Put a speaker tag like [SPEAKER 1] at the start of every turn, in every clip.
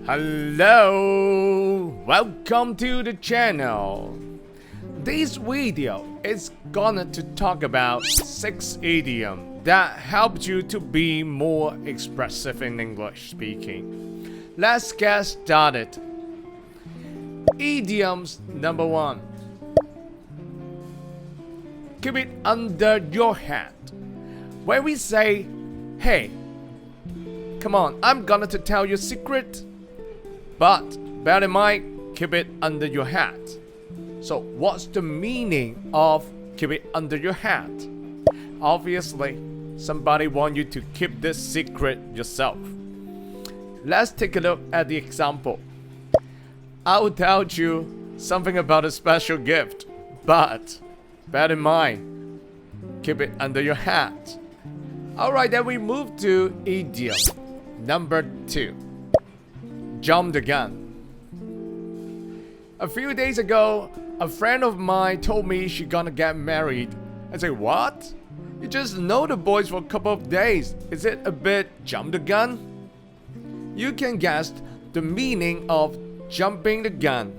[SPEAKER 1] Hello, welcome to the channel. This video is gonna to talk about 6 idioms that help you to be more expressive in English speaking. Let's get started. Idioms number 1. Keep it under your hat. When we say, hey, come on, I'm gonna to tell you a secret. But bear in mind, keep it under your hat. So what's the meaning of keep it under your hat? Obviously, somebody wants you to keep this secret yourself. Let's take a look at the example. I will tell you something about a special gift, but bear in mind, keep it under your hat. Alright, then we move to idiom number 2. Jump the gun. A few days ago, a friend of mine told me she's gonna get married. I said, what? You just know the boys for a couple of days. Is it a bit jump the gun? You can guess the meaning of jumping the gun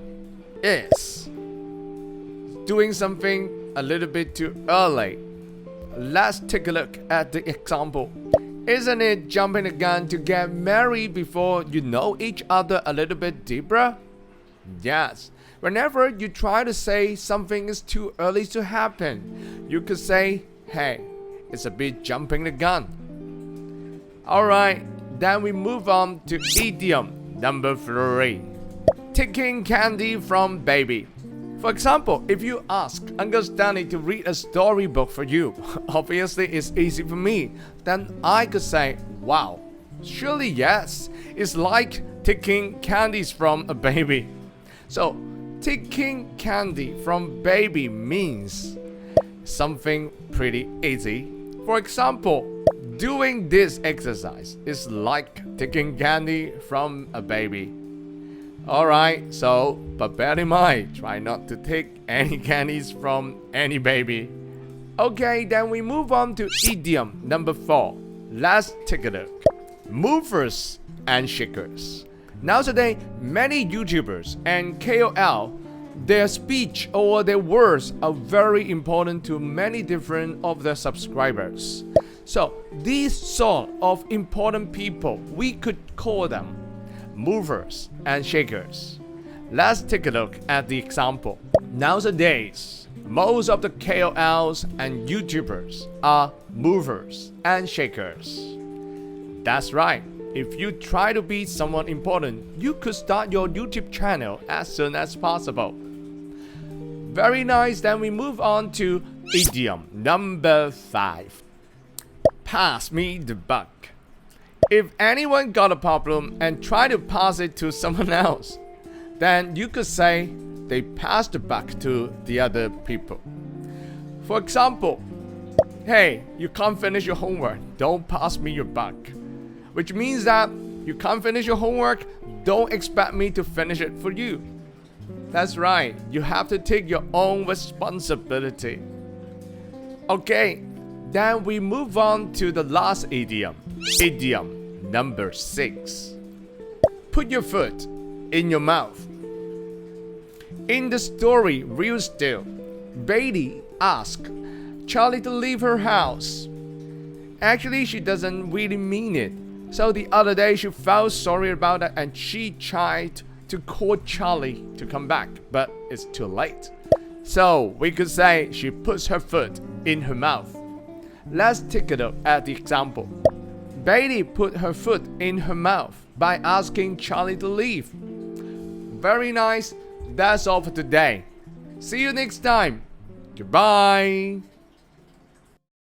[SPEAKER 1] is doing something a little bit too early. Let's take a look at the example. Isn't it jumping the gun to get married before you know each other a little bit deeper? Yes. Whenever you try to say something is too early to happen, you could say, hey, it's a bit jumping the gun. Alright, then we move on to idiom number 3. Taking candy from baby. For example, if you ask Uncle Stanley to read a storybook for you, obviously it's easy for me, then I could say, wow, surely yes, it's like taking candies from a baby. So, taking candy from baby means something pretty easy. For example, doing this exercise is like taking candy from a baby. Alright, so, but bear in mind, try not to take any candies from any baby. Okay, then we move on to idiom number 4. Let's take a look. Movers and shakers. Nowadays, many YouTubers and KOL, their speech or their words are very important to many different of their subscribers. So, these sort of important people, we could call them movers and shakers. Let's take a look at the example. Nowadays, most of the KOLs and YouTubers are movers and shakers. That's right. If you try to be someone important, you could start your YouTube channel as soon as possible. Very nice. Then we move on to idiom number 5. Pass me the buck. If anyone got a problem and try to pass it to someone else, then you could say they pass the buck to the other people. For example, hey, you can't finish your homework, don't pass me your buck. Which means that you can't finish your homework, don't expect me to finish it for you. That's right, you have to take your own responsibility. Okay, then we move on to the last idiom. Idiom number 6. Put your foot in your mouth. In the story Real Still, Beatty asked Charlie to leave her house. Actually, she doesn't really mean it. So the other day she felt sorry about it and she tried to call Charlie to come back, but it's too late. So we could say she puts her foot in her mouth. Let's take a look at the example. Beatty put her foot in her mouth by asking Charlie to leave. Very nice. That's all for today. See you next time. Goodbye.